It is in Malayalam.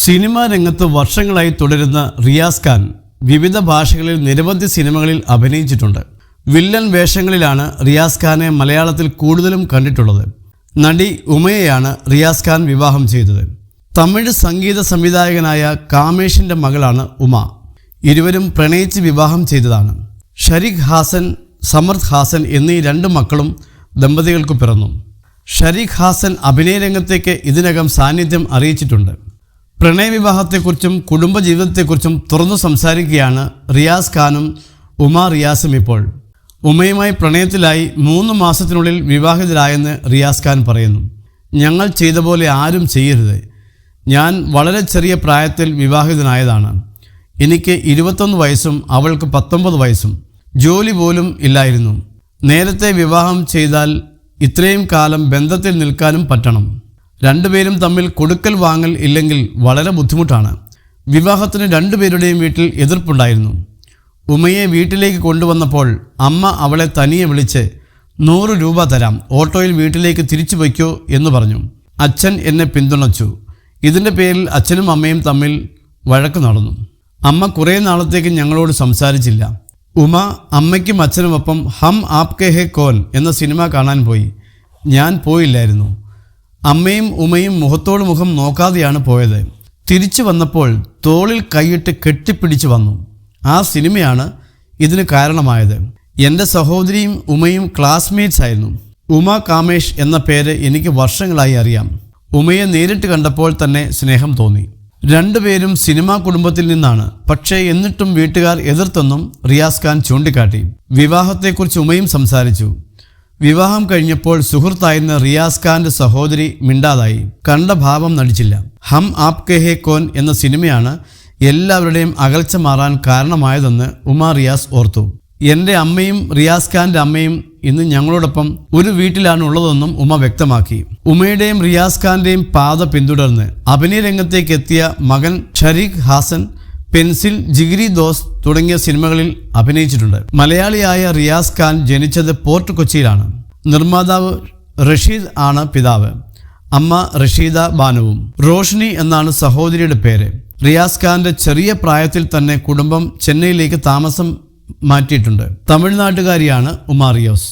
സിനിമാ രംഗത്ത് വർഷങ്ങളായി തുടരുന്ന റിയാസ് ഖാൻ വിവിധ ഭാഷകളിൽ നിരവധി സിനിമകളിൽ അഭിനയിച്ചിട്ടുണ്ട്. വില്ലൻ വേഷങ്ങളിലാണ് റിയാസ് ഖാനെ മലയാളത്തിൽ കൂടുതലും കണ്ടിട്ടുള്ളത്. നടി ഉമയെയാണ് റിയാസ് ഖാൻ വിവാഹം ചെയ്തത്. തമിഴ് സംഗീത സംവിധായകനായ കാമേഷിൻ്റെ മകളാണ് ഉമ. ഇരുവരും പ്രണയിച്ച് വിവാഹം ചെയ്തതാണ്. ഷരീഖ് ഹാസൻ, സമർത്ത് ഹാസൻ എന്നീ 2 മക്കളും ദമ്പതികൾക്ക് പിറന്നു. ഷരീഖ് ഹാസൻ അഭിനയ രംഗത്തേക്ക് ഇതിനകം സാന്നിധ്യം അറിയിച്ചിട്ടുണ്ട്. പ്രണയവിവാഹത്തെക്കുറിച്ചും കുടുംബജീവിതത്തെക്കുറിച്ചും തുറന്നു സംസാരിക്കുകയാണ് റിയാസ് ഖാനും ഉമ റിയാസും ഇപ്പോൾ. ഉമയുമായി പ്രണയത്തിലായി 3 മാസത്തിനുള്ളിൽ വിവാഹിതരായെന്ന് റിയാസ് ഖാൻ പറയുന്നു. ഞങ്ങൾ ചെയ്ത പോലെ ആരും ചെയ്യരുത്. ഞാൻ വളരെ ചെറിയ പ്രായത്തിൽ വിവാഹിതനായതാണ്. എനിക്ക് 21 വയസ്സും അവൾക്ക് 19 വയസ്സും. ജോലി പോലും ഇല്ലായിരുന്നു. നേരത്തെ വിവാഹം ചെയ്താൽ ഇത്രയും കാലം ബന്ധത്തിൽ നിൽക്കാനും പറ്റണം. 2 പേരും തമ്മിൽ കൊടുക്കൽ വാങ്ങൽ ഇല്ലെങ്കിൽ വളരെ ബുദ്ധിമുട്ടാണ്. വിവാഹത്തിന് 2 പേരുടെയും വീട്ടിൽ എതിർപ്പുണ്ടായിരുന്നു. ഉമയെ വീട്ടിലേക്ക് കൊണ്ടുവന്നപ്പോൾ അമ്മ അവളെ തനിയെ വിളിച്ച് 100 രൂപ തരാം, ഓട്ടോയിൽ വീട്ടിലേക്ക് തിരിച്ചു വയ്ക്കോ എന്ന് പറഞ്ഞു. അച്ഛൻ എന്നെ പിന്തുണച്ചു. ഇതിൻ്റെ പേരിൽ അച്ഛനും അമ്മയും തമ്മിൽ വഴക്ക് നടന്നു. അമ്മ കുറേ നാളത്തേക്ക് ഞങ്ങളോട് സംസാരിച്ചില്ല. ഉമ അമ്മയ്ക്കും അച്ഛനുമൊപ്പം ഹം ആപ്കെ ഹേ കോൻ എന്ന സിനിമ കാണാൻ പോയി. ഞാൻ പോയില്ലായിരുന്നു. അമ്മയും ഉമയും മുഖത്തോട് മുഖം നോക്കാതെയാണ് പോയത്. തിരിച്ചു വന്നപ്പോൾ തോളിൽ കൈയിട്ട് കെട്ടിപ്പിടിച്ചു വന്നു. ആ സിനിമയാണ് ഇതിന് കാരണമായത്. എൻ്റെ സഹോദരിയും ഉമയും ക്ലാസ്മേറ്റ്സ് ആയിരുന്നു. ഉമ കാമേഷ് എന്ന പേര് എനിക്ക് വർഷങ്ങളായി അറിയാം. ഉമയെ നേരിട്ട് കണ്ടപ്പോൾ തന്നെ സ്നേഹം തോന്നി. 2 പേരും സിനിമാ കുടുംബത്തിൽ നിന്നാണ്. പക്ഷേ എന്നിട്ടും വീട്ടുകാർ എതിർത്തെന്നും റിയാസ് ഖാൻ ചൂണ്ടിക്കാട്ടി. വിവാഹത്തെക്കുറിച്ച് ഉമയും സംസാരിച്ചു. വിവാഹം കഴിഞ്ഞപ്പോൾ സുഹൃത്തായിരുന്ന റിയാസ് ഖാന്റെ സഹോദരി മിണ്ടാതായി. കണ്ട ഭാവം നടിച്ചില്ല. ഹം ആപ്കെ ഹേ കോൻ എന്ന സിനിമയാണ് എല്ലാവരുടെയും അകൽച്ച മാറാൻ കാരണമായതെന്ന് ഉമ റിയാസ് ഓർത്തു. എൻ്റെ അമ്മയും റിയാസ് ഖാന്റെ അമ്മയും ഇന്ന് ഞങ്ങളോടൊപ്പം ഒരു വീട്ടിലാണ് ഉള്ളതെന്നും ഉമ വ്യക്തമാക്കി. ഉമയുടെയും റിയാസ് ഖാന്റെയും പാത പിന്തുടർന്ന് അഭിനയ രംഗത്തേക്ക് എത്തിയ മകൻ ഷരീഖ് ഹാസൻ പെൻസിൽ, ജിഗിരി ദോസ്ത് തുടങ്ങിയ സിനിമകളിൽ അഭിനയിച്ചിട്ടുണ്ട്. മലയാളിയായ റിയാസ് ഖാൻ ജനിച്ചത് പോർട്ട് കൊച്ചിയിലാണ്. നിർമ്മാതാവ് റഷീദ് ആണ് പിതാവ്. അമ്മ റഷീദ ബാനുവും. റോഷ്നി എന്നാണ് സഹോദരിയുടെ പേര്. റിയാസ് ഖാന്റെ ചെറിയ പ്രായത്തിൽ തന്നെ കുടുംബം ചെന്നൈയിലേക്ക് താമസം മാറ്റിയിട്ടുണ്ട്. തമിഴ്നാട്ടുകാരിയാണ് ഉമ റിയാസ്.